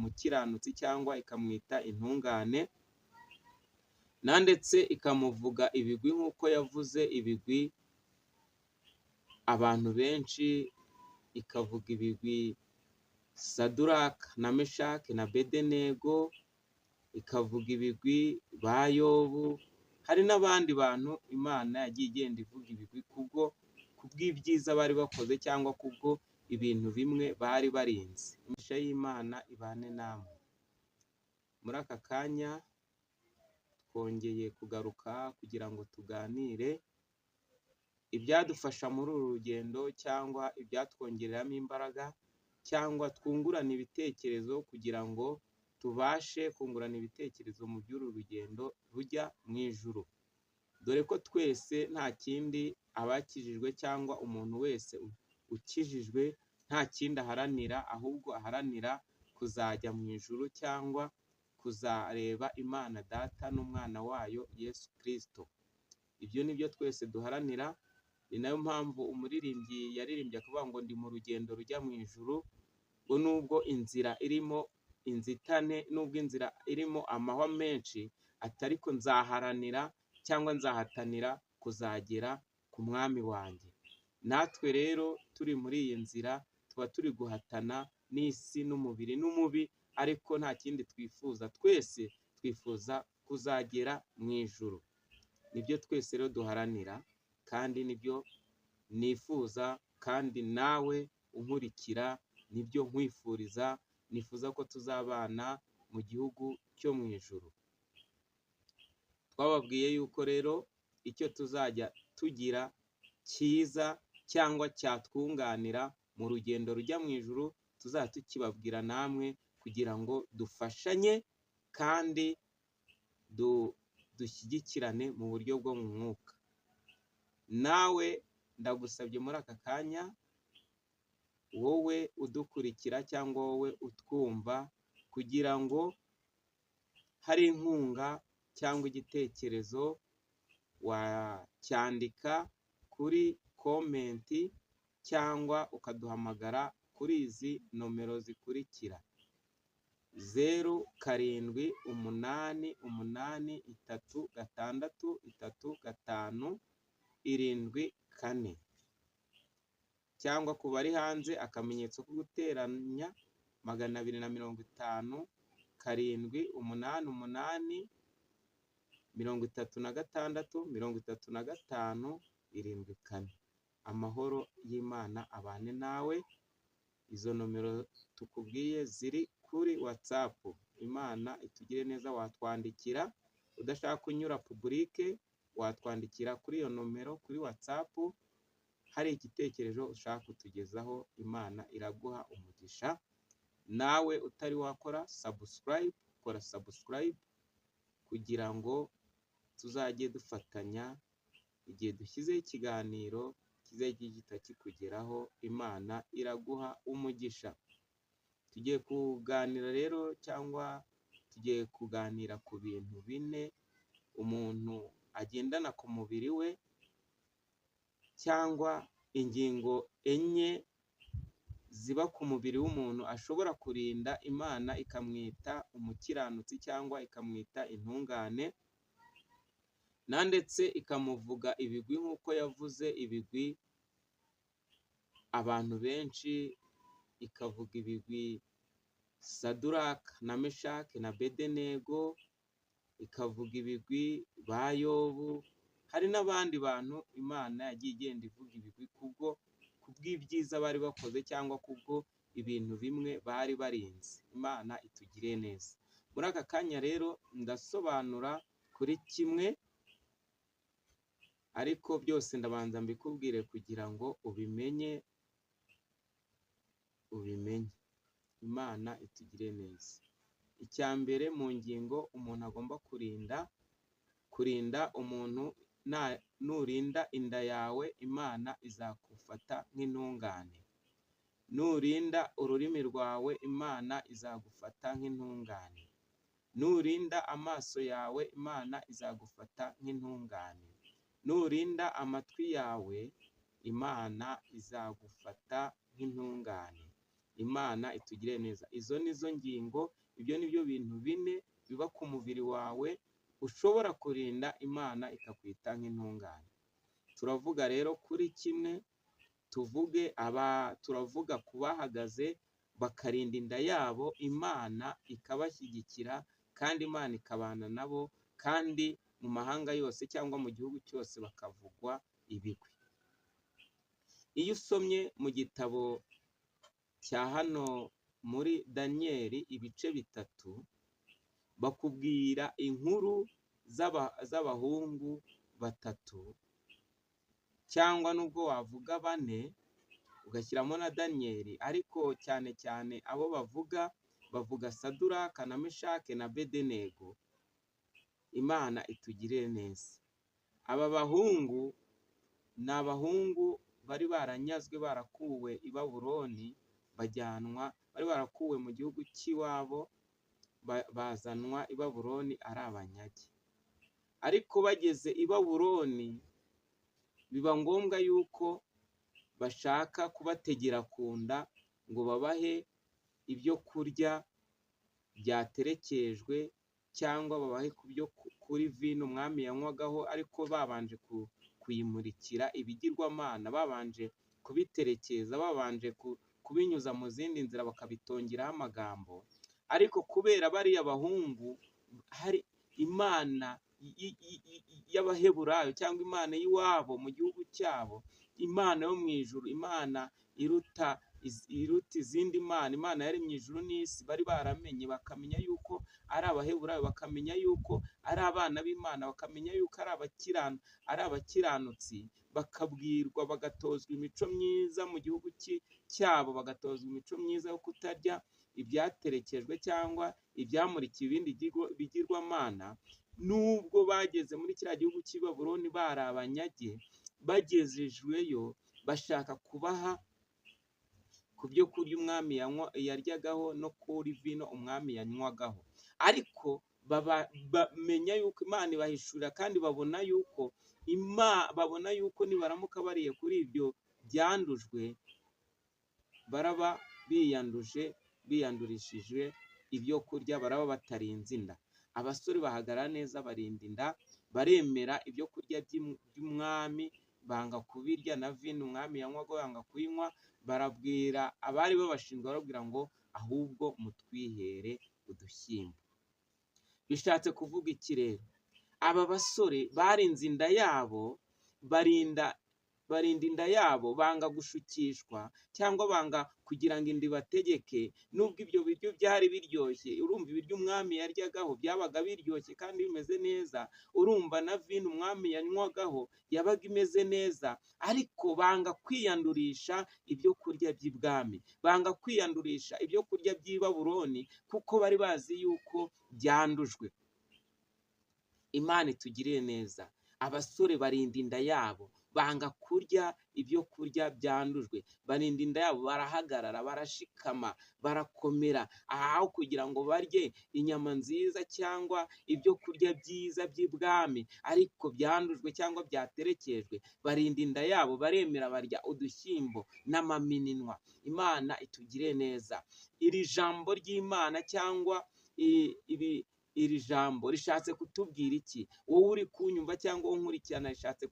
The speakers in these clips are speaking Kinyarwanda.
umukiranutsi cyangwa ikamwita intungane, ndetse ikamuvuga ibigwi nk'uko yavuze ibigwi abantu benshi, ikavuga ibigwi Saduraka na Meshaki na Bedenego, ikavuga ibigwi ba Yobu. Hari n'abandi bantu Imana yagiye igenda ivuga ibigwi kubw'ibyiza bari bakoze cyangwa kubwo ibintu bimwe bari barinze. Imigisha y'Imana ibane namwe. Muri aka kanya twongeye kugaruka kugira ngo tuganire ibyadufasha muri uru rugendo cyangwa ibyatwongereramo imbaraga, cyangwa twungurana ibitekerezo kugira ngo tubashe kungurana ibitekerezo mu by'uru rugendo rujya mu ijuru. Dore ko twese nta kindi abakijijwe cyangwa umuntu wese ukijijwe nta kindi aharanira, ahubwo aharanira kuzajya mu ijuru cyangwa kuzareba Imana Data n'umwana wayo Yesu Kristo. Ibyo ni byo twese duharanira. Ni nayo mpamvu umuririmbyi yaririmbye akavuga ngo ndi mu rugendo rujya mu ijuru, ngo nubwo inzira irimo inzitane, nubwo inzira irimo amahwa menshi, ariko nzaharanira cyangwa nzahatanira kuzagera ku mwami wanjye. Natwe rero turi muri iyi nzira tuba turi guhatana n'isi n'umubiri n'umubi, ariko nta kindi twifuza. Twese twifuza kuzagera mu ijuru. Nibyo twese rero duharanira, kandi nibyo nifuza, kandi nawe unkurikira nibyo nkwifuriza. Nifuza ko tuzabana mu gihugu cyo mu ijuru. Twababwiye yuko rero icyo tuzajya tugira cyiza cyangwa cyatwunganira mu rugendo rujya mu ijuru, tuzajya tukibabwira namwe kugira ngo dufashanye kandi dushyigikirane mu buryo bwo mu mwuka. Nawe ndagusabye muri aka kanya, wowe udukurikira cyangwa wowe utwumva, kugira ngo hari inkunga cyangwa igitekerezo wacyandika kuri komenti cyangwa ukaduhamagara kuri izi nomero zikurikira: 0778363574, cyangwa ku bari hanze akamenyetso ko guteranya 250 788 36 35 74. Amahoro y'Imana abane nawe. Izo nomero tukubwiye ziri kuri WhatsApp. Imana itugire neza. Watwandikira udashaka kunyura publike, watwandikira kuri iyo nomero kuri WhatsApp. Hari igitekerezo ushaka kutugezaho, Imana iraguha umugisha. Nawe utari wakora subscribe, kora subscribe kugira ngo tuzajye dufatanya igihe dushyizeho ikiganiro kizajye gihita kikugeraho. Imana iraguha umugisha. Tugiye kuganira rero, cyangwa tugiye kuganira ku bintu 4 umuntu agendana ku mubiri we, cyangwa ingingo 4 ziba ku mubiri w'umuntu ashobora kurinda Imana ikamwita umukiranutsi cyangwa ikamwita intungane, ndetse ikamuvuga ibigwi nk'uko yavuze ibigwi abantu benshi, ikavuga ibigwi Saduraka na Meshaki na Bedenego, ikavuga ibigwi ba Yobu. Hari n'abandi bantu Imana yagiye igenda ivuga ibigwi kubw'ibyiza bari bakoze cyangwa kubwo ibintu bimwe bari barinze. Imana itugire neza. Muri aka kanya rero ndasobanura kuri kimwe, ariko byose ndabanza mbikubwire kugira ngo ubimenye. Imana itugire neza. Icya mbere mu ngingo umuntu agomba kurinda umuntu, nurinda inda yawe Imana izagufata nk'intungane. Nurinda ururimi rwawe Imana izagufata nk'intungane. Nurinda amaso yawe Imana izagufata nk'intungane. Nurinda amatwi yawe Imana izagufata nk'intungane. Imana itugire neza. Izo nizo ngingo, ibyo nibyo bintu bine biba ku mubiri wawe ushobora kurinda Imana ikakwita nk'intungane. Turavuga rero kuri kimwe, turavuga ku bahagaze bakarinda inda yabo, Imana ikabashyigikira kandi Imana ikabana nabo, kandi mu mahanga yose cyangwa mu gihugu cyose bakavugwa ibigwi. Iyo usomye mu gitabo cya hano muri Daniyeli ibice 3, bakubwira inkuru z'abahungu 3, cyangwa nubwo wavuga 4 ugashyiramo na Daniyeli, ariko cyane cyane abo bavuga Saduraka na Meshake na Abedenego. Imana itugirire neza. Aba bahungu ni abahungu bari baranyazwe, barakuwe i Babuloni, bari barakuwe mu gihugu cy'iwabo, bazanwa i Babuloni ari abanyage. Ariko bageze i Babuloni biba ngombwa yuko bashaka kubategera ku nda ngo babahe ibyo kurya byaterekejwe, cyangwa babahe kuri vino umwami yanywagaho, ariko babanje kuyimurikira ibigirwamana, babanje kubiterekeza, babanje kubinyuza mu zindi nzira, bakabitongeraho amagambo. Ariko kubera bariya bahungu, hari Imana y'Abaheburayo cyangwa Imana y'iwabo mu gihugu cyabo, Imana yo mu ijuru, Imana iruta izindi mana, Imana yari mu ijuru n'isi, bari baramenye, bakamenya yuko ari Abaheburayo, bakamenya yuko ari abana b'Imana, bakamenya yuko ari abakiranutsi, bakabwirwa, bagatozwa imico myiza mu gihugu cyabo, bagatozwa imico myiza yo kutarya ibyaterekejwe cyangwa ibyamurikiye ibindi bigirwamana. Nubwo bageze muri kiriya gihugu cy'i Babuloni bari abanyage, bagejejweyo bashaka kubaha ku byo kurya umwami yaryagaho no kuri vino umwami yanywagaho, ariko bamenya yuko Imana ibahishurira, kandi babona yuko nibaramuka bariye kuri ibyo byandujwe, baraba biyandurishije ibyo kurya, baraba batarinze inda. Abasore bahagarara neza, barinda inda, baremera ibyo kurya by'umwami, banga kubirya, na vino umwami yanywagaho banga kuyinywa. Barabwira abari babashinzwe, barabwira ngo ahubwo mutwihere udushyimbo. Bishatse kuvuga iki rero? Aba basore barinze inda yabo, barinda inda yabo, banga gushukishwa cyangwa banga kugira ngo inda ibategeke. Nubwo ibyo biryo byari biryoshye, urumva ibiryo umwami yaryagaho byabaga biryoshye kandi bimeze neza, urumva na vino umwami yanywagaho yabaga imeze neza, ariko banga kwiyandurisha ibyo kurya by'ibwami, banga kwiyandurisha ibyo kurya by'i Babuloni, kuko bari bazi yuko byandujwe. Imana itugirire neza. Abasore barinda inda yabo, banga kurya ibyo kurya byandujwe, barinda inda yabo, barahagarara, barashikama, barakomera, aho kugira ngo barye inyama nziza cyangwa ibyo kurya byiza by'ibwami ariko byandujwe cyangwa byaterekejwe. Barinda inda yabo, baremera, barya udushyimbo n'amamininwa. Imana itugire neza. Iri jambo ry'Imana cyangwa iri jambo rishatse kutubwira iki? Wowe uri kunyumva cyangwa unkurikirana, rishatse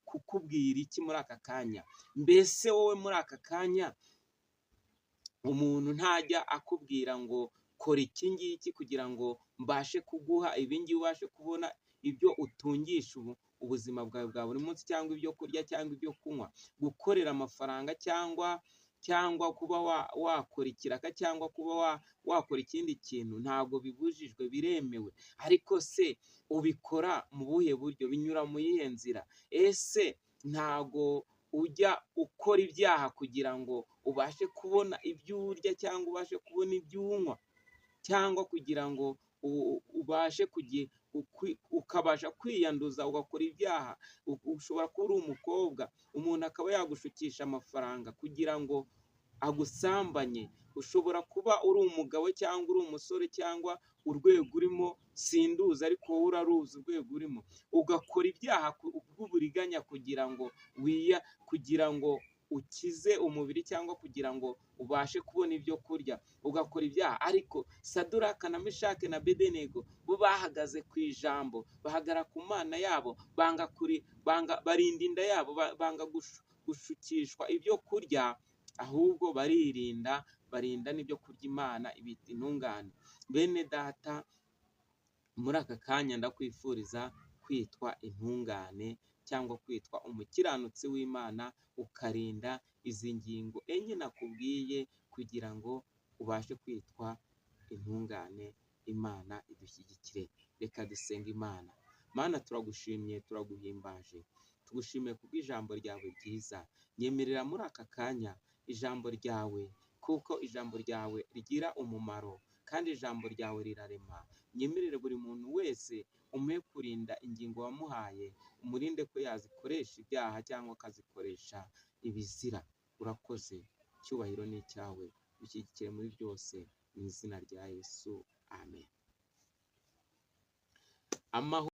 kukubwira iki muri aka kanya? Mbese wowe muri aka kanya umuntu ntajya akubwira ngo kora iki ngiki kugira ngo mbashe kuguha ibi ngibi, ubashe kubona ibyo utungisha ubuzima bwawe bwa buri munsi, cyangwa ibyo kurya cyangwa ibyo kunywa, gukorera amafaranga cyangwa kuba wakora ikiraka cyangwa kuba wakora ikindi kintu, ntabwo bibujijwe, biremewe. Ariko se ubikora mu buhe buryo? Binyura mu yihe nzira? Ese ntabwo ujya ukora ibyaha kugira ngo ubashe kubona ibyo urya cyangwa ubashe kubona ibyo unywa, cyangwa kugira ngo ubashe ukabasha kwiyanduza ugakora ibyaha? Ushobora kuba uri umukobwa, umuntu akaba yagushukisha amafaranga kugira ngo agusambanye. Ushobora kuba uri umugabo cyangwa uri umusore, cyangwa urwego urimo sinduza, ariko wowe uraruzi urwego urimo, ugakora ibyaha bw'uburiganya kugira ngo ukize umubiri cyangwa kugira ngo ubashe kubona ibyo kurya ugakora ibyaha. Ariko Saduraka na Meshake na Abedenego bo bahagaze ku ijambo, bahagara ku Mana yabo, barinda inda yabo, banga gushukishwa ibyo kurya, ahubwo barinda n'ibyo kurya Imana ibita intungane. Bene data, muri aka kanya ndakwifuriza kwitwa intungane cyangwa kwitwa umukiranutsi w'Imana, ukarinda izi ngingo enye nakubwiye kugira ngo ubashe kwitwa intungane. Imana idushyigikire. Reka dusenga Imana. Mana, turagushimye, turaguhimbaje, tugushimiye kubw'ijambo ryawe ryiza. Nyemerera muri aka kanya ijambo ryawe, kuko ijambo ryawe rigira umumaro kandi ijambo ryawe rirarema. Nyemerere buri muntu wese umuhe kurinda ingingo wamuhaye, umurinde ko yazikoresha ibyaha cyangwa akazikoresha ibizira. Urakoze, icyubahiro ni icyawe, dushyigikire muri byose mu izina rya Yesu, amen.